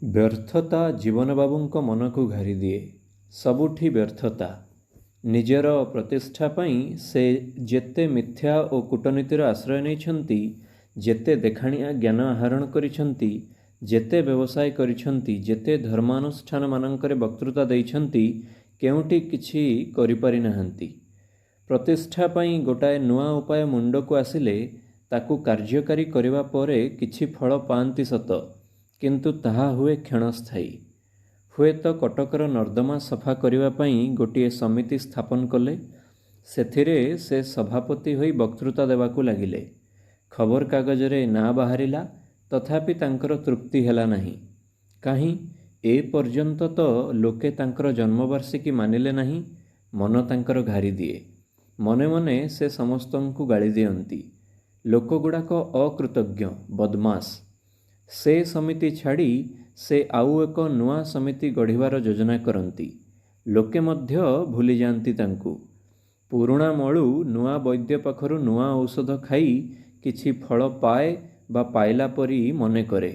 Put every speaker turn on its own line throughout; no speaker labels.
ବ୍ୟର୍ଥତା ଜୀବନବାବୁଙ୍କ ମନକୁ ଘାରିଦିଏ। ସବୁଠି ବ୍ୟର୍ଥତା। ନିଜର ପ୍ରତିଷ୍ଠା ପାଇଁ ସେ ଯେତେ ମିଥ୍ୟା ଓ କୂଟନୀତିର ଆଶ୍ରୟ ନେଇଛନ୍ତି, ଯେତେ ଦେଖାଣିଆ ଜ୍ଞାନ ଆହରଣ କରିଛନ୍ତି, ଯେତେ ବ୍ୟବସାୟ କରିଛନ୍ତି, ଯେତେ ଧର୍ମାନୁଷ୍ଠାନମାନଙ୍କରେ ବକ୍ତୃତା ଦେଇଛନ୍ତି, କେଉଁଠି କିଛି କରିପାରି ନାହାନ୍ତି। ପ୍ରତିଷ୍ଠା ପାଇଁ ଗୋଟାଏ ନୂଆ ଉପାୟ ମୁଣ୍ଡକୁ ଆସିଲେ ତାକୁ କାର୍ଯ୍ୟକାରୀ କରିବା ପରେ କିଛି ଫଳ ପାଆନ୍ତି ସତ, କିନ୍ତୁ ତାହା ହୁଏ କ୍ଷଣସ୍ଥାୟୀ। ହୁଏତ କଟକର ନର୍ଦ୍ଦମା ସଫା କରିବା ପାଇଁ ଗୋଟିଏ ସମିତି ସ୍ଥାପନ କଲେ, ସେଥିରେ ସେ ସଭାପତି ହୋଇ ବକ୍ତୃତା ଦେବାକୁ ଲାଗିଲେ। ଖବରକାଗଜରେ ନାଁ ବାହାରିଲା, ତଥାପି ତାଙ୍କର ତୃପ୍ତି ହେଲା ନାହିଁ। କାହିଁ, ଏ ପର୍ଯ୍ୟନ୍ତ ତ ଲୋକେ ତାଙ୍କର ଜନ୍ମବାର୍ଷିକୀ ମାନିଲେ ନାହିଁ। ମନ ତାଙ୍କର ଘାରିଦିଏ। ମନେ ମନେ ସେ ସମସ୍ତଙ୍କୁ ଗାଳି ଦିଅନ୍ତି। ଲୋକଗୁଡ଼ାକ ଅକୃତଜ୍ଞ, ବଦମାସ। ସେ ସମିତି ଛାଡ଼ି ସେ ଆଉ ଏକ ନୂଆ ସମିତି ଗଢ଼ିବାର ଯୋଜନା କରନ୍ତି। ଲୋକେ ମଧ୍ୟ ଭୁଲିଯାଆନ୍ତି ତାଙ୍କୁ। ପୁରୁଣା ମଳୁ ନୂଆ ବୈଦ୍ୟ ପାଖରୁ ନୂଆ ଔଷଧ ଖାଇ କିଛି ଫଳ ପାଏ ବା ପାଇଲା ପରି ମନେ କରେ।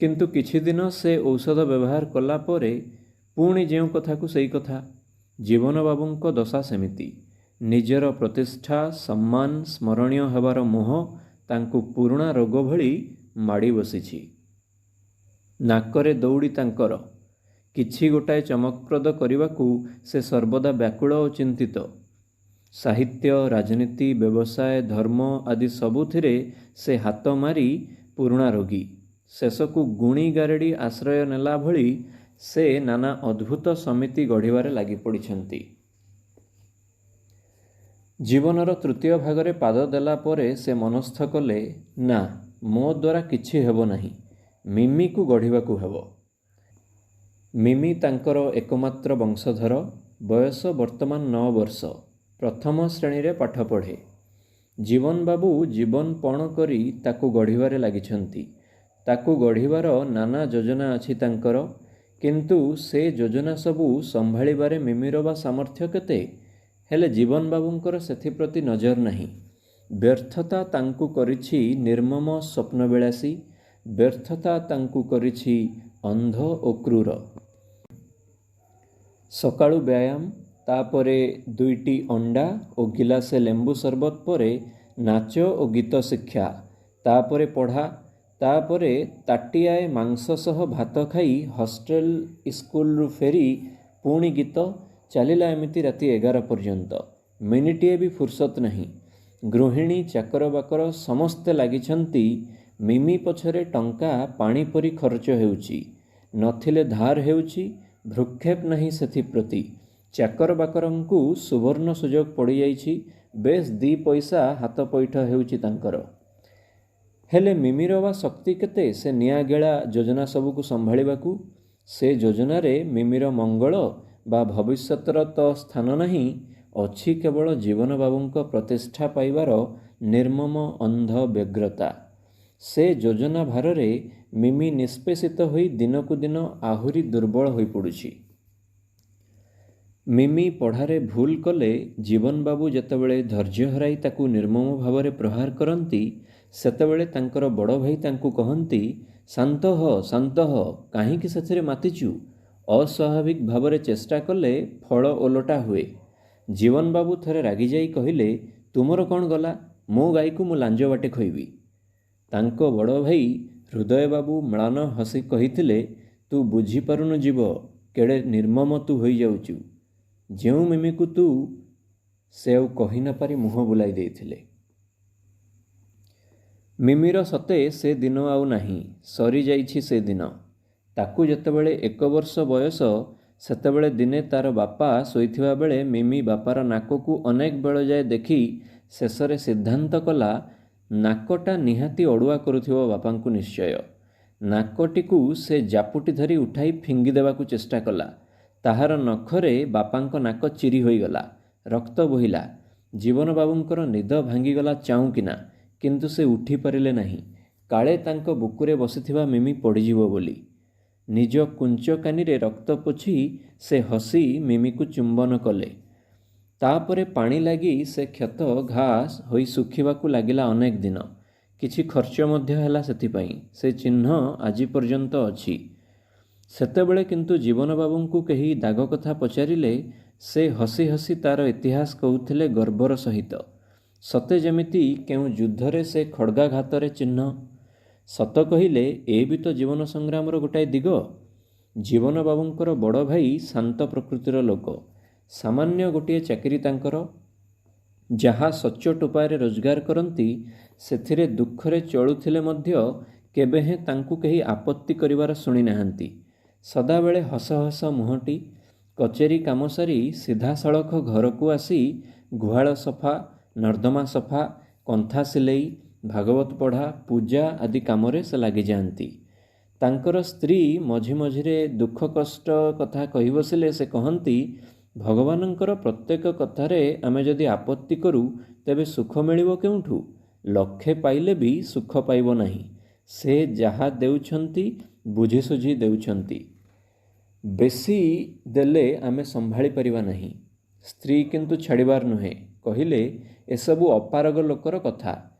କିନ୍ତୁ କିଛିଦିନ ସେ ଔଷଧ ବ୍ୟବହାର କଲା ପରେ ପୁଣି ଯେଉଁ କଥାକୁ ସେଇ କଥା। ଜୀବନବାବୁଙ୍କ ଦଶା ସେମିତି। ନିଜର ପ୍ରତିଷ୍ଠା, ସମ୍ମାନ, ସ୍ମରଣୀୟ ହେବାର ମୋହ ତାଙ୍କୁ ପୁରୁଣା ରୋଗ ଭଳି ମାଡ଼ି ବସିଛି। ନାକରେ ଦଉଡ଼ି ତାଙ୍କର। କିଛି ଗୋଟାଏ ଚମକପ୍ରଦ କରିବାକୁ ସେ ସର୍ବଦା ବ୍ୟାକୁଳ ଓ ଚିନ୍ତିତ। ସାହିତ୍ୟ, ରାଜନୀତି, ବ୍ୟବସାୟ, ଧର୍ମ ଆଦି ସବୁଥିରେ ସେ ହାତ ମାରି ପୁରୁଣା ରୋଗୀ। ଶେଷକୁ ଗୁଣି ଗାରେଡ଼ି ଆଶ୍ରୟ ନେଲା ଭଳି ସେ ନାନା ଅଦ୍ଭୁତ ସମିତି ଗଢ଼ିବାରେ ଲାଗି ପଡ଼ିଛନ୍ତି। ଜୀବନର ତୃତୀୟ ଭାଗରେ ପାଦ ଦେଲା ପରେ ସେ ମନସ୍ଥ କଲେ, ନା, ମୋ ଦ୍ୱାରା କିଛି ହେବ ନାହିଁ। ମିମିକୁ ଗଢ଼ିବାକୁ ହେବ। ମିମି ତାଙ୍କର ଏକମାତ୍ର ବଂଶଧର। ବୟସ ବର୍ତ୍ତମାନ 9 ବର୍ଷ। ପ୍ରଥମ ଶ୍ରେଣୀରେ ପାଠ ପଢ଼େ। ଜୀବନବାବୁ ଜୀବନ ପଣ କରି ତାକୁ ଗଢ଼ିବାରେ ଲାଗିଛନ୍ତି। ତାକୁ ଗଢ଼ିବାର ନାନା ଯୋଜନା ଅଛି ତାଙ୍କର, କିନ୍ତୁ ସେ ଯୋଜନା ସବୁ ସମ୍ଭାଳିବାରେ ମିମିର ବା ସାମର୍ଥ୍ୟ କେତେ? ହେଲେ ଜୀବନବାବୁଙ୍କର ସେଥିପ୍ରତି ନଜର ନାହିଁ। ବ୍ୟର୍ଥତା ତାଙ୍କୁ କରିଛି ନିର୍ମମ ସ୍ୱପ୍ନବିଳାସୀ। ବ୍ୟର୍ଥତା ତାଙ୍କୁ କରିଛି ଅନ୍ଧ ଓ କ୍ରୂର। ସକାଳୁ ବ୍ୟାୟାମ, ତାପରେ 2ଟି ଅଣ୍ଡା ଓ ଗିଲାସେ ଲେମ୍ବୁ ସରବତ ପରେ ନାଚ ଓ ଗୀତ ଶିକ୍ଷା, ତାପରେ ପଢ଼ା, ତାପରେ ତାଟିଆଏ ମାଂସ ସହ ଭାତ ଖାଇ ହଷ୍ଟେଲ ଇସ୍କୁଲରୁ ଫେରି ପୁଣି ଗୀତ, ଚାଲିଲା ଏମିତି ରାତି 11 ପର୍ଯ୍ୟନ୍ତ। ମିନିଟିଏ ବି ଫୁର୍ସତ ନାହିଁ। ଗୃହିଣୀ, ଚାକର ବାକର ସମସ୍ତେ ଲାଗିଛନ୍ତି। ମିମି ପଛରେ ଟଙ୍କା ପାଣି ପରି ଖର୍ଚ୍ଚ ହେଉଛି। ନଥିଲେ ଧାର ହେଉଛି। ଭ୍ରୂକ୍ଷେପ ନାହିଁ ସେଥିପ୍ରତି। ଚାକର ବାକରଙ୍କୁ ସୁବର୍ଣ୍ଣ ସୁଯୋଗ ପଡ଼ିଯାଇଛି। ବେଶ୍ 2 ପଇସା ହାତ ପଇଠ ହେଉଛି ତାଙ୍କର। ହେଲେ ମିମିର ବା ଶକ୍ତି କେତେ ସେ ନିଆଁଗେଳା ଯୋଜନା ସବୁକୁ ସମ୍ଭାଳିବାକୁ? ସେ ଯୋଜନାରେ ମିମିର ମଙ୍ଗଳ ବା ଭବିଷ୍ୟତର ତ ସ୍ଥାନ ନାହିଁ। ଅଛି କେବଳ ଜୀବନବାବୁଙ୍କ ପ୍ରତିଷ୍ଠା ପାଇବାର ନିର୍ମମ ଅନ୍ଧ ବ୍ୟଗ୍ରତା। ସେ ଯୋଜନା ଭାରରେ ମିମି ନିଷ୍ପେଷିତ ହୋଇ ଦିନକୁ ଦିନ ଆହୁରି ଦୁର୍ବଳ ହୋଇପଡ଼ୁଛି। ମିମି ପଢ଼ାରେ ଭୁଲ କଲେ ଜୀବନବାବୁ ଯେତେବେଳେ ଧୈର୍ଯ୍ୟ ହରାଇ ତାକୁ ନିର୍ମମ ଭାବରେ ପ୍ରହାର କରନ୍ତି, ସେତେବେଳେ ତାଙ୍କର ବଡ଼ ଭାଇ ତାଙ୍କୁ କହନ୍ତି, ଶାନ୍ତ ହ, ଶାନ୍ତ ହ, କାହିଁକି ସେଥିରେ ମାତିଛୁ? ଅସ୍ୱାଭାବିକ ଭାବରେ ଚେଷ୍ଟା କଲେ ଫଳ ଓଲଟା ହୁଏ। ଜୀବନବାବୁ ଥରେ ରାଗିଯାଇ କହିଲେ, ତୁମର କ'ଣ ଗଲା? ମୋ ଗାଈକୁ ମୁଁ ଲାଞ୍ଜ ବାଟେ ଖୋଇବି। ତାଙ୍କ ବଡ଼ ଭାଇ ହୃଦୟବାବୁ ମ୍ଳାନ ହସି କହିଥିଲେ, ତୁ ବୁଝିପାରୁନୁ ଜୀବ, କେଡ଼େ ନିର୍ମମ ତୁ ହୋଇଯାଉଛୁ। ଯେଉଁ ମିମିକୁ ତୁ। ସେ ଆଉ କହି ନ ପାରି ମୁହଁ ବୁଲାଇ ଦେଇଥିଲେ। ମିମିର ସତେ ସେ ଦିନ ଆଉ ନାହିଁ। ସରିଯାଇଛି ସେ ଦିନ। ତାକୁ ଯେତେବେଳେ 1 ବର୍ଷ ବୟସ, ସେତେବେଳେ ଦିନେ ତାର ବାପା ଶୋଇଥିବା ବେଳେ ମିମି ବାପାର ନାକକୁ ଅନେକ ବେଳ ଯାଏ ଦେଖି ଶେଷରେ ସିଦ୍ଧାନ୍ତ କଲା, ନାକଟା ନିହାତି ଅଡ଼ୁଆ କରୁଥିବ ବାପାଙ୍କୁ ନିଶ୍ଚୟ। ନାକଟିକୁ ସେ ଜାପୁଟି ଧରି ଉଠାଇ ଫିଙ୍ଗି ଦେବାକୁ ଚେଷ୍ଟା କଲା। ତାହାର ନଖରେ ବାପାଙ୍କ ନାକ ଚିରି ହୋଇଗଲା। ରକ୍ତ ବୋହିଲା। ଜୀବନବାବୁଙ୍କର ନିଦ ଭାଙ୍ଗିଗଲା ଚାଉଁକିନା, କିନ୍ତୁ ସେ ଉଠି ପାରିଲେ ନାହିଁ। କାଳେ ତାଙ୍କ ବୁକୁରେ ବସିଥିବା ମିମି ପଡ଼ିଯିବ ବୋଲି। ନିଜ କୁଞ୍ଚକାନିରେ ରକ୍ତ ପୋଛି ସେ ହସି ମିମିକୁ ଚୁମ୍ବନ କଲେ। ତାପରେ ପାଣି ଲାଗି ସେ କ୍ଷତ ଘା ହୋଇ ଶୁଖିବାକୁ ଲାଗିଲା ଅନେକ ଦିନ। କିଛି ଖର୍ଚ୍ଚ ମଧ୍ୟ ହେଲା ସେଥିପାଇଁ। ସେ ଚିହ୍ନ ଆଜି ପର୍ଯ୍ୟନ୍ତ ଅଛି। ସେତେବେଳେ କିନ୍ତୁ ଜୀବନ ବାବୁଙ୍କୁ କେହି ଦାଗ କଥା ପଚାରିଲେ ସେ ହସି ହସି ତାର ଇତିହାସ କହୁଥିଲେ ଗର୍ବର ସହିତ। ସତେ ଯେମିତି କେଉଁ ଯୁଦ୍ଧରେ ସେ ଖଡ଼୍ଗାଘାତରେ ଚିହ୍ନ। ସତ କହିଲେ ଏ ବି ତ ଜୀବନ ସଂଗ୍ରାମର ଗୋଟାଏ ଦିଗ। ଜୀବନ ବାବୁଙ୍କର ବଡ଼ ଭାଇ ଶାନ୍ତ ପ୍ରକୃତିର ଲୋକ। ସାମାନ୍ୟ ଗୋଟିଏ ଚାକିରି ତାଙ୍କର। ଯାହା ସଚ୍ଚୋଟ ଉପାୟରେ ରୋଜଗାର କରନ୍ତି ସେଥିରେ ଦୁଃଖରେ ଚଳୁଥିଲେ ମଧ୍ୟ କେବେ ହେଁ ତାଙ୍କୁ କେହି ଆପତ୍ତି କରିବାର ଶୁଣି ନାହାନ୍ତି। ସଦାବେଳେ ହସ ହସ ମୁହଁଟି। କଚେରୀ କାମ ସାରି ସିଧାସଳଖ ଘରକୁ ଆସି ଗୁହାଳ ସଫା, ନର୍ଦ୍ଦମା ସଫା, କନ୍ଥା ସିଲେଇ, ଭାଗବତ ପଢ଼ା, ପୂଜା ଆଦି କାମରେ ସେ ଲାଗିଯାଆନ୍ତି। ତାଙ୍କର ସ୍ତ୍ରୀ ମଝି ମଝିରେ ଦୁଃଖ କଷ୍ଟ କଥା କହି ବସିଲେ ସେ କହନ୍ତି, ଭଗବାନଙ୍କର ପ୍ରତ୍ୟେକ କଥାରେ ଆମେ ଯଦି ଆପତ୍ତି କରୁ ତେବେ ସୁଖ ମିଳିବ କେଉଁଠୁ? ଲକ୍ଷେ ପାଇଲେ ବି ସୁଖ ପାଇବ ନାହିଁ। ସେ ଯାହା ଦେଉଛନ୍ତି ବୁଝିସୁଝି ଦେଉଛନ୍ତି। ବେଶୀ ଦେଲେ ଆମେ ସମ୍ଭାଳି ପାରିବା ନାହିଁ। ସ୍ତ୍ରୀ କିନ୍ତୁ ଛାଡ଼ିବାର ନୁହେଁ। କହିଲେ, ଏସବୁ ଅପାରଗ ଲୋକର କଥା।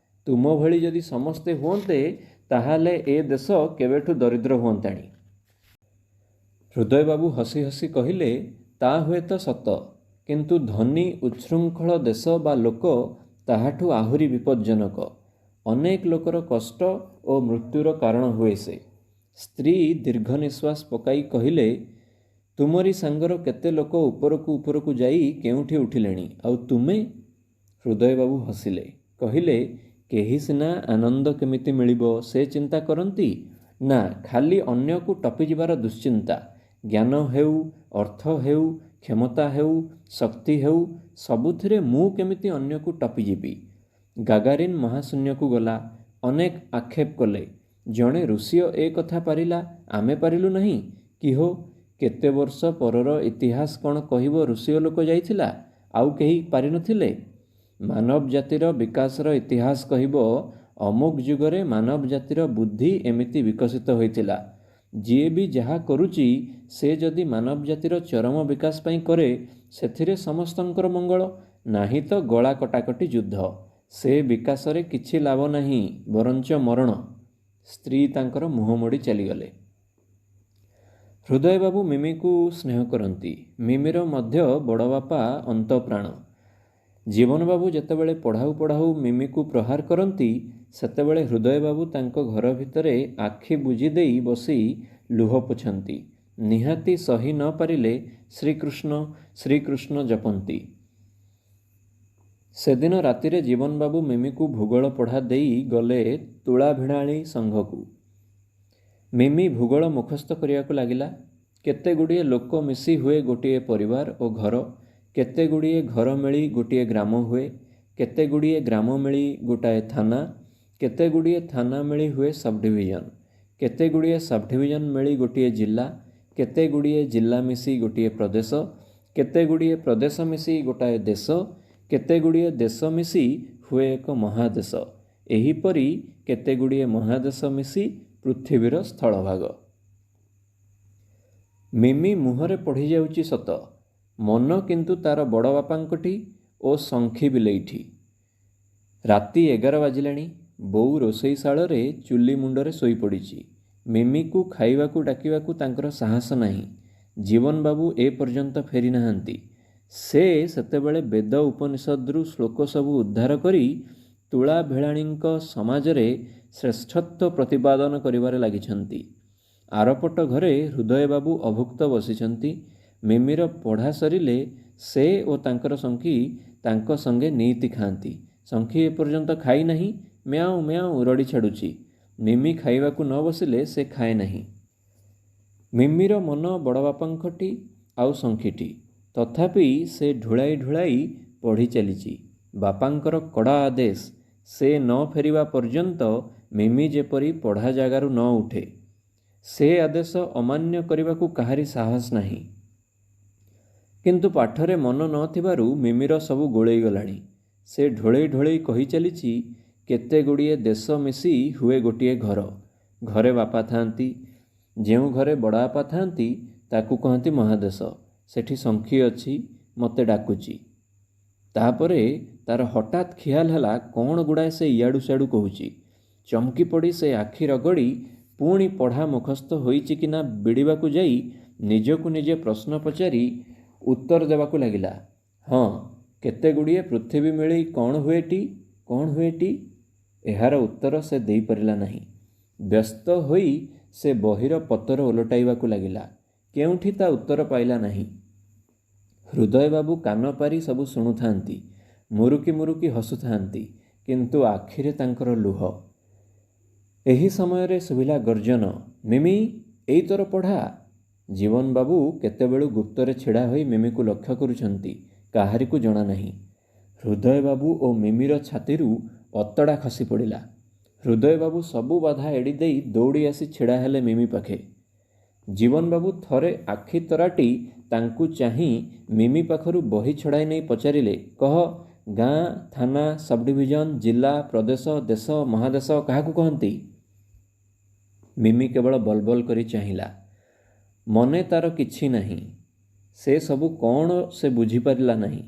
ତୁମ ଭଳି ଯଦି ସମସ୍ତେ ହୁଅନ୍ତେ ତାହେଲେ ଏ ଦେଶ କେବେଠୁ ଦରିଦ୍ର ହୁଅନ୍ତାଣି। ହୃଦୟବାବୁ ହସି ହସି କହିଲେ, ତା ହୁଏତ ସତ, କିନ୍ତୁ ଧନୀ ଉଚ୍ଛୃଙ୍ଖଳ ଦେଶ ବା ଲୋକ ତାହାଠୁ ଆହୁରି ବିପଜ୍ଜନକ। ଅନେକ ଲୋକର କଷ୍ଟ ଓ ମୃତ୍ୟୁର କାରଣ ହୁଏ ସେ। ସ୍ତ୍ରୀ ଦୀର୍ଘ ନିଶ୍ୱାସ ପକାଇ କହିଲେ, ତୁମରି ସାଙ୍ଗର କେତେ ଲୋକ ଉପରକୁ ଉପରକୁ ଯାଇ କେଉଁଠି ଉଠିଲେଣି, ଆଉ ତୁମେ? ହୃଦୟବାବୁ ହସିଲେ। କହିଲେ, କେହି ସିନା ଆନନ୍ଦ କେମିତି ମିଳିବ ସେ ଚିନ୍ତା କରନ୍ତି। ନା, ଖାଲି ଅନ୍ୟକୁ ଟପିଯିବାର ଦୁଶ୍ଚିନ୍ତା। ଜ୍ଞାନ ହେଉ, ଅର୍ଥ ହେଉ, କ୍ଷମତା ହେଉ, ଶକ୍ତି ହେଉ, ସବୁଥିରେ ମୁଁ କେମିତି ଅନ୍ୟକୁ ଟପିଯିବି। ଗାଗାରିନ୍ ମହାଶୂନ୍ୟକୁ ଗଲା। ଅନେକ ଆକ୍ଷେପ କଲେ, ଜଣେ ରୁଷୀୟ ଏ କଥା ପାରିଲା, ଆମେ ପାରିଲୁ ନାହିଁ କି ହୋ? କେତେ ବର୍ଷ ପରର ଇତିହାସ କ'ଣ କହିବ ରୁଷୀୟ ଲୋକ ଯାଇଥିଲା, ଆଉ କେହି ପାରିନଥିଲେ? ମାନବ ଜାତିର ବିକାଶର ଇତିହାସ କହିବ, ଅମୁକ ଯୁଗରେ ମାନବ ଜାତିର ବୁଦ୍ଧି ଏମିତି ବିକଶିତ ହୋଇଥିଲା। ଯିଏ ବି ଯାହା କରୁଛି ସେ ଯଦି ମାନବ ଜାତିର ଚରମ ବିକାଶ ପାଇଁ କରେ ସେଥିରେ ସମସ୍ତଙ୍କର ମଙ୍ଗଳ। ନାହିଁ ତ ଗଳା କଟାକଟି ଯୁଦ୍ଧ। ସେ ବିକାଶରେ କିଛି ଲାଭ ନାହିଁ, ବରଞ୍ଚ ମରଣ। ସ୍ତ୍ରୀ ତାଙ୍କର ମୁହଁ ମୋଡ଼ି ଚାଲିଗଲେ। ହୃଦୟବାବୁ ମିମିକୁ ସ୍ନେହ କରନ୍ତି। ମିମିର ମଧ୍ୟ ବଡ଼ ବାପା ଅନ୍ତଃପ୍ରାଣ। ଜୀବନବାବୁ ଯେତେବେଳେ ପଢ଼ାଉ ପଢ଼ାଉ ମିମିକୁ ପ୍ରହାର କରନ୍ତି ସେତେବେଳେ ହୃଦୟବାବୁ ତାଙ୍କ ଘର ଭିତରେ ଆଖି ବୁଜି ଦେଇ ବସି ଲୁହ ପୋଛନ୍ତି। ନିହାତି ସହି ନ ପାରିଲେ ଶ୍ରୀକୃଷ୍ଣ ଶ୍ରୀକୃଷ୍ଣ ଜପନ୍ତି। ସେଦିନ ରାତିରେ ଜୀବନବାବୁ ମିମିକୁ ଭୂଗୋଳ ପଢ଼ା ଦେଇ ଗଲେ ତୁଳାଭିଣାଳୀ ସଂଘକୁ। ମିମି ଭୂଗୋଳ ମୁଖସ୍ଥ କରିବାକୁ ଲାଗିଲା। କେତେ ଗୁଡ଼ିଏ ଲୋକ ମିଶି ହୁଏ ଗୋଟିଏ ପରିବାର ଓ ଘର। କେତେ ଗୁଡ଼ିଏ ଘର ମିଳି ଗୋଟିଏ ଗ୍ରାମ ହୁଏ। କେତେ ଗୁଡ଼ିଏ ଗ୍ରାମ ମିଳି ଗୋଟାଏ ଥାନା। କେତେ ଗୁଡ଼ିଏ ଥାନା ମିଳି ହୁଏ ସବ୍-ଡିଭିଜନ। କେତେ ଗୁଡ଼ିଏ ସବ୍-ଡିଭିଜନ ମିଳି ଗୋଟିଏ ଜିଲ୍ଲା। କେତେ ଗୁଡ଼ିଏ ଜିଲ୍ଲା ମିଶି ଗୋଟିଏ ପ୍ରଦେଶ। କେତେ ଗୁଡ଼ିଏ ପ୍ରଦେଶ ମିଶି ଗୋଟାଏ ଦେଶ। କେତେ ଗୁଡ଼ିଏ ଦେଶ ମିଶି ହୁଏ ଏକ ମହାଦେଶ। ଏହିପରି କେତେ ଗୁଡ଼ିଏ ମହାଦେଶ ମିଶି ପୃଥିବୀର ସ୍ଥଳଭାଗ। ମିମି ମୁହଁରେ ପଢ଼ିଯାଉଛି ସତ, ମନ କିନ୍ତୁ ତାର ବଡ଼ ବାପାଙ୍କଠି ଓ ଶଙ୍ଖି ବିଲେଇଠି। ରାତି 11 ବାଜିଲାଣି। ବୋଉ ରୋଷେଇଶାଳରେ ଚୁଲି ମୁଣ୍ଡରେ ଶୋଇପଡ଼ିଛି। ମିମିକୁ ଖାଇବାକୁ ଡାକିବାକୁ ତାଙ୍କର ସାହସ ନାହିଁ। ଜୀବନବାବୁ ଏ ପର୍ଯ୍ୟନ୍ତ ଫେରି ନାହାନ୍ତି। ସେ ସେତେବେଳେ ବେଦ ଉପନିଷଦରୁ ଶ୍ଲୋକ ସବୁ ଉଦ୍ଧାର କରି ତୁଳାଭିଳାଣୀଙ୍କ ସମାଜରେ ଶ୍ରେଷ୍ଠତ୍ୱ ପ୍ରତିପାଦନ କରିବାରେ ଲାଗିଛନ୍ତି। ଆରପଟ ଘରେ ହୃଦୟବାବୁ ଅଭୁକ୍ତ ବସିଛନ୍ତି। ମିମିର ପଢ଼ା ସରିଲେ ସେ ଓ ତାଙ୍କର ଶଙ୍ଖି ତାଙ୍କ ସଙ୍ଗେ ନିଇତି ଖାଆନ୍ତି। ଶଙ୍ଖି ଏପର୍ଯ୍ୟନ୍ତ ଖାଇ ନାହିଁ। ମ୍ୟାଉଁ ମ୍ୟାଉଁ ରଡ଼ି ଛାଡ଼ୁଛି। ମିମି ଖାଇବାକୁ ନ ବସିଲେ ସେ ଖାଏ ନାହିଁ। ମିମିର ମନ ବଡ଼ବାପାଙ୍କଠି ଆଉ ଶଙ୍ଖିଠି। ତଥାପି ସେ ଢୁଳାଇ ଢୁଳାଇ ପଢ଼ି ଚାଲିଛି। ବାପାଙ୍କର କଡ଼ା ଆଦେଶ, ସେ ନ ଫେରିବା ପର୍ଯ୍ୟନ୍ତ ମିମି ଯେପରି ପଢ଼ା ଜାଗାରୁ ନ ଉଠେ। ସେ ଆଦେଶ ଅମାନ୍ୟ କରିବାକୁ କାହାରି ସାହସ ନାହିଁ। କିନ୍ତୁ ପାଠରେ ମନ ନ ଥିବାରୁ ମିମିର ସବୁ ଗୋଳେଇ ଗଲାଣି। ସେ ଢୋଳେଇ ଢୋଳେଇ କହି ଚାଲିଛି, କେତେ ଗୁଡ଼ିଏ ଦେଶ ମିଶି ହୁଏ ଗୋଟିଏ ଘର। ଘରେ ବାପା ଥାଆନ୍ତି। ଯେଉଁ ଘରେ ବଡ଼ବାପା ଥାଆନ୍ତି ତାକୁ କହନ୍ତି ମହାଦେଶ। ସେଠି ଶଙ୍ଖି ଅଛି, ମୋତେ ଡାକୁଛି। ତାପରେ ତାର ହଠାତ୍ ଖିଆଲ ହେଲା କ'ଣ ଗୁଡ଼ାଏ ସେ ଇଆଡ଼ୁ ସିଆଡ଼ୁ କହୁଛି। ଚମକି ପଡ଼ି ସେ ଆଖି ରଗଡ଼ି ପୁଣି ପଢ଼ା ମୁଖସ୍ଥ ହୋଇଛି କି ନା ବିଡ଼ିବାକୁ ଯାଇ ନିଜକୁ ନିଜେ ପ୍ରଶ୍ନ ପଚାରି ଉତ୍ତର ଦେବାକୁ ଲାଗିଲା। ହଁ, କେତେଗୁଡ଼ିଏ ପୃଥିବୀ ମିଳି କ'ଣ ହୁଏଟି? ଏହାର ଉତ୍ତର ସେ ଦେଇପାରିଲା ନାହିଁ। ବ୍ୟସ୍ତ ହୋଇ ସେ ବହିର ପତର ଓଲଟାଇବାକୁ ଲାଗିଲା। କେଉଁଠି ତା ଉତ୍ତର ପାଇଲା ନାହିଁ। ହୃଦୟବାବୁ କାନ ପାରି ସବୁ ଶୁଣୁଥାନ୍ତି, ମୁରୁକି ମୁରୁକି ହସୁଥାନ୍ତି, କିନ୍ତୁ ଆଖିରେ ତାଙ୍କର ଲୁହ। ଏହି ସମୟରେ ଶୁଭିଲା ଗର୍ଜନ, ମିମି, ଏଇ ତୋର ପଢ଼ା। ଜୀବନବାବୁ କେତେବେଳୁ ଗୁପ୍ତରେ ଛିଡ଼ା ହୋଇ ମିମିକୁ ଲକ୍ଷ୍ୟ କରୁଛନ୍ତି, କାହାରିକୁ ଜଣା ନାହିଁ। ହୃଦୟବାବୁ ଓ ମିମିର ଛାତିରୁ ଅତଡ଼ା ଖସି ପଡ଼ିଲା। ହୃଦୟବାବୁ ସବୁ ବାଧା ଏଡ଼ି ଦେଇ ଦୌଡ଼ି ଆସି ଛିଡ଼ା ହେଲେ ମିମି ପାଖେ। ଜୀବନବାବୁ ଥରେ ଆଖି ତରାଟି ତାଙ୍କୁ ଚାହିଁ ମିମି ପାଖରୁ ବହି ଛଡ଼ାଇ ନେଇ ପଚାରିଲେ, କହ, ଗାଁ, ଥାନା, ସବ୍‌ଡିଭିଜନ, ଜିଲ୍ଲା, ପ୍ରଦେଶ, ଦେଶ, ମହାଦେଶ କାହାକୁ କହନ୍ତି? ମିମି କେବଳ ବଲବଲ କରି ଚାହିଁଲା। ମନେ ତାର କିଛି ନାହିଁ। ସେ ସବୁ କ'ଣ ସେ ବୁଝିପାରିଲା ନାହିଁ।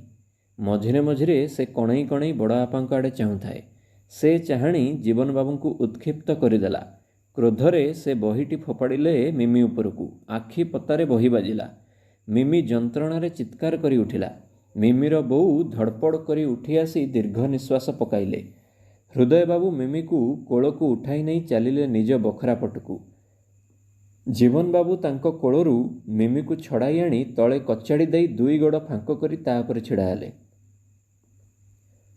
ମଝିରେ ମଝିରେ ସେ କଣେଇ କଣେଇ ବଡ଼ବାପାଙ୍କ ଆଡ଼େ ଚାହୁଁଥାଏ। ସେ ଚାହାଣୀ ଜୀବନବାବୁଙ୍କୁ ଉତ୍କ୍ଷିପ୍ତ କରିଦେଲା। କ୍ରୋଧରେ ସେ ବହିଟି ଫୋପାଡ଼ିଲେ ମିମି ଉପରକୁ। ଆଖି ପତାରେ ବହି ବାଜିଲା। ମିମି ଯନ୍ତ୍ରଣାରେ ଚିତ୍କାର କରି ଉଠିଲା। ମିମିର ବୋଉ ଧଡ଼ପଡ଼ କରି ଉଠି ଆସି ଦୀର୍ଘ ନିଶ୍ୱାସ ପକାଇଲେ। ହୃଦୟବାବୁ ମିମିକୁ କୋଳକୁ ଉଠାଇ ନେଇ ଚାଲିଲେ ନିଜ ବଖରା ପଟକୁ। ଜୀବନବାବୁ ତାଙ୍କ କୋଳରୁ ମିମିକୁ ଛଡ଼ାଇ ଆଣି ତଳେ କଚାଡ଼ି ଦେଇ ଦୁଇ ଗୋଡ଼ ଫାଙ୍କ କରି ତା ଉପରେ ଛିଡ଼ା ହେଲେ।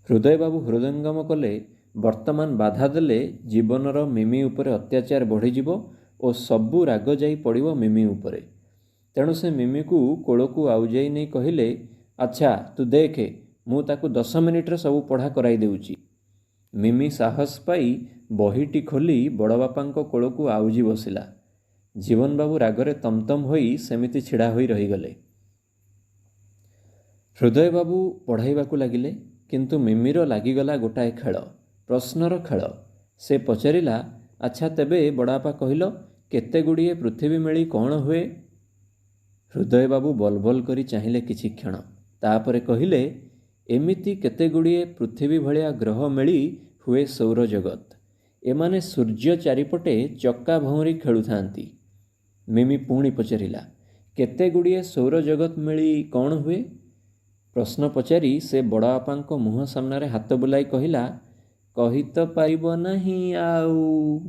ହୃଦୟବାବୁ ହୃଦୟଙ୍ଗମ କଲେ, ବର୍ତ୍ତମାନ ବାଧା ଦେଲେ ଜୀବନର ମିମି ଉପରେ ଅତ୍ୟାଚାର ବଢ଼ିଯିବ ଓ ସବୁ ରାଗ ଯାଇ ପଡ଼ିବ ମିମି ଉପରେ। ତେଣୁ ସେ ମିମିକୁ କୋଳକୁ ଆଉଜାଇ ନେଇ କହିଲେ, ଆଚ୍ଛା, ତୁ ଦେଖେ, ମୁଁ ତାକୁ 10 ମିନିଟରେ ସବୁ ପଢ଼ା କରାଇ ଦେଉଛି। ମିମି ସାହସ ପାଇ ବହିଟି ଖୋଲି ବଡ଼ବାପାଙ୍କ କୋଳକୁ ଆଉଜି ବସିଲା। ଜୀବନବାବୁ ରାଗରେ ତମତମ ହୋଇ ସେମିତି ଛିଡ଼ା ହୋଇ ରହିଗଲେ। ହୃଦୟବାବୁ ପଢ଼ାଇବାକୁ ଲାଗିଲେ, କିନ୍ତୁ ମିମିର ଲାଗିଗଲା ଗୋଟାଏ ଖେଳ, ପ୍ରଶ୍ନର ଖେଳ। ସେ ପଚାରିଲା, ଆଚ୍ଛା ତେବେ ବଡ଼ବାପା କହିଲ, କେତେଗୁଡ଼ିଏ ପୃଥିବୀ ମିଳି କ'ଣ ହୁଏ? ହୃଦୟବାବୁ ବଲବଲ କରି ଚାହିଁଲେ କିଛି କ୍ଷଣ। ତାପରେ କହିଲେ, ଏମିତି କେତେଗୁଡ଼ିଏ ପୃଥିବୀ ଭଳିଆ ଗ୍ରହ ମିଳି ହୁଏ ସୌରଜଗତ। ଏମାନେ ସୂର୍ଯ୍ୟ ଚାରିପଟେ ଚକା ଭଉଁରି ଖେଳୁଥାନ୍ତି। ମିମି ପୁଣି ପଚାରିଲା, କେତେଗୁଡ଼ିଏ ସୌରଜଗତ ମିଳି କ'ଣ ହୁଏ? ପ୍ରଶ୍ନ ପଚାରି ସେ ବଡ଼ବାପାଙ୍କ ମୁହଁ ସାମ୍ନାରେ ହାତ ବୁଲାଇ କହିଲା, କହି ତ ପାରିବ ନାହିଁ ଆଉ।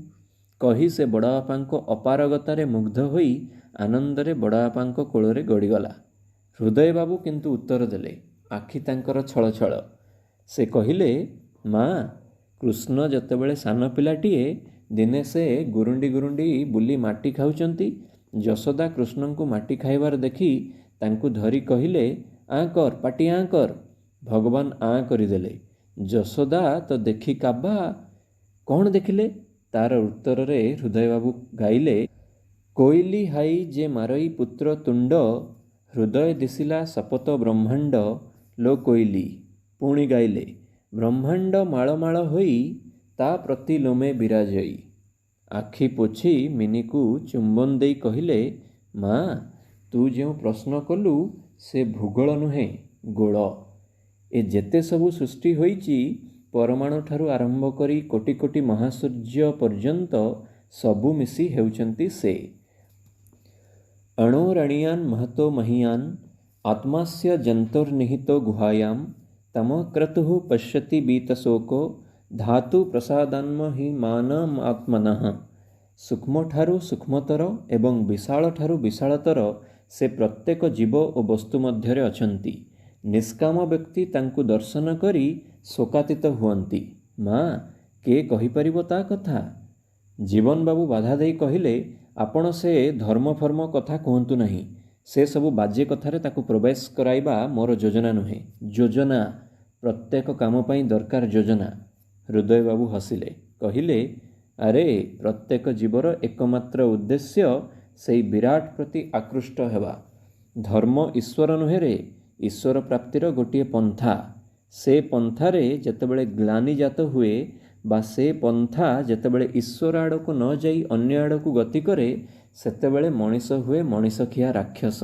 କହି ସେ ବଡ଼ବାପାଙ୍କ ଅପାରଗତାରେ ମୁଗ୍ଧ ହୋଇ ଆନନ୍ଦରେ ବଡ଼ବାପାଙ୍କ କୋଳରେ ଗଡ଼ିଗଲା। ହୃଦୟବାବୁ କିନ୍ତୁ ଉତ୍ତର ଦେଲେ। ଆଖି ତାଙ୍କର ଛଳଛଳ। ସେ କହିଲେ, ମା, କୃଷ୍ଣ ଯେତେବେଳେ ସାନ ପିଲାଟିଏ, ଦିନେ ସେ ଗୁରୁଣ୍ଡି ଗୁରୁଣ୍ଡି ବୁଲି ମାଟି ଖାଉଛନ୍ତି। ଯଶୋଦା କୃଷ୍ଣଙ୍କୁ ମାଟି ଖାଇବାର ଦେଖି ତାଙ୍କୁ ଧରି କହିଲେ, ଆଁ କର, ପାଟି ଆଁ କର। ଭଗବାନ ଆଁ କରିଦେଲେ। ଯଶୋଦା ତ ଦେଖି କାବା। କ'ଣ ଦେଖିଲେ? ତାର ଉତ୍ତରରେ ହୃଦୟବାବୁ ଗାଇଲେ, କୋଇଲି ହାଇ ଯେ ମାରଇ ପୁତ୍ର ତୁଣ୍ଡ, ହୃଦୟ ଦିଶିଲା ସପତ ବ୍ରହ୍ମାଣ୍ଡ, ଲୋ କୋଇଲି। ପୁଣି ଗାଇଲେ, ବ୍ରହ୍ମାଣ୍ଡ ମାଳ ମାଳ ହୋଇ, ତା ପ୍ରତି ଲୋମେ ବିରାଜଇ। ଆଖି ପୋଛି ମିନିକୁ ଚୁମ୍ବନ ଦେଇ କହିଲେ, ମା, ତୁ ଯେଉଁ ପ୍ରଶ୍ନ କଲୁ ସେ ଭୂଗୋଳ ନୁହେଁ, ଗୋଳ। ଏ ଯେତେ ସବୁ ସୃଷ୍ଟି ହୋଇଛି, ପରମାଣୁ ଠାରୁ ଆରମ୍ଭ କରି କୋଟି କୋଟି ମହାସୂର୍ଯ୍ୟ ପର୍ଯ୍ୟନ୍ତ ସବୁ ମିଶି ହେଉଛନ୍ତି ସେ। ଅଣୋରଣିୟାନ୍ ମହତୋ ମହୀୟାନ୍, ଆତ୍ମାସ୍ୟ ଯନ୍ତୋର୍ନିହିତ ଗୁହାୟାମ୍, ତମ କ୍ରତୁଃ ପଶ୍ୟତି ବୀତଶୋକୋ, ଧାତୁ ପ୍ରସାଦାନ୍ମ ହି ମାନମାତ୍ମନଃ। ସୂକ୍ଷ୍ମଠାରୁ ସୂକ୍ଷ୍ମତର ଏବଂ ବିଶାଳଠାରୁ ବିଶାଳତର ସେ ପ୍ରତ୍ୟେକ ଜୀବ ଓ ବସ୍ତୁ ମଧ୍ୟରେ ଅଛନ୍ତି। ନିଷ୍କାମ ବ୍ୟକ୍ତି ତାଙ୍କୁ ଦର୍ଶନ କରି ଶୋକାତୀତ ହୁଅନ୍ତି। ମା, କିଏ କହିପାରିବ ତା କଥା? ଜୀବନବାବୁ ବାଧା ଦେଇ କହିଲେ, ଆପଣ ସେ ଧର୍ମଫର୍ମ କଥା କୁହନ୍ତୁ ନାହିଁ। ସେ ସବୁ ବାଜେ କଥାରେ ତାକୁ ପ୍ରବେଶ କରାଇବା ମୋର ଯୋଜନା ନୁହେଁ। ଯୋଜନା? ପ୍ରତ୍ୟେକ କାମ ପାଇଁ ଦରକାର ଯୋଜନା। ହୃଦୟବାବୁ ହସିଲେ। କହିଲେ, ଆରେ, ପ୍ରତ୍ୟେକ ଜୀବର ଏକମାତ୍ର ଉଦ୍ଦେଶ୍ୟ ସେଇ ବିରାଟ ପ୍ରତି ଆକୃଷ୍ଟ ହେବା। ଧର୍ମ ଈଶ୍ୱର ନୁହେଁ ରେ, ଈଶ୍ୱର ପ୍ରାପ୍ତିର ଗୋଟିଏ ପନ୍ଥା। ସେ ପନ୍ଥାରେ ଯେତେବେଳେ ଗ୍ଳାନି ଜାତ ହୁଏ ବା ସେ ପନ୍ଥା ଯେତେବେଳେ ଈଶ୍ୱର ଆଡ଼କୁ ନ ଯାଇ ଅନ୍ୟ ଆଡ଼କୁ ଗତି କରେ, ସେତେବେଳେ ମଣିଷ ହୁଏ ମଣିଷଖିଆ ରାକ୍ଷସ।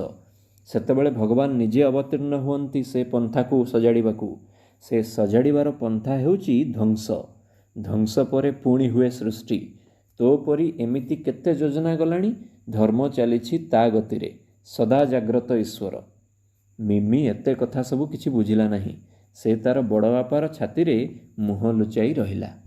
ସେତେବେଳେ ଭଗବାନ ନିଜେ ଅବତୀର୍ଣ୍ଣ ହୁଅନ୍ତି ସେ ପନ୍ଥାକୁ ସଜାଡ଼ିବାକୁ। ସେ ସଜାଡ଼ିବାର ପନ୍ଥା ହେଉଛି ଧ୍ୱଂସ। ଧ୍ୱଂସ ପରେ ପୁଣି ହୁଏ ସୃଷ୍ଟି। ତୋ ପରି ଏମିତି କେତେ ଯୋଜନା ଗଲାଣି, ଧର୍ମ ଚାଲିଛି ତା ଗତିରେ, ସଦା ଜାଗ୍ରତ ଈଶ୍ୱର। ମିମି ଏତେ କଥା ସବୁ କିଛି ବୁଝିଲା ନାହିଁ। ସେ ତାର ବଡ଼ ବାପାର ଛାତିରେ ମୁହଁ ଲୁଚାଇ ରହିଲା।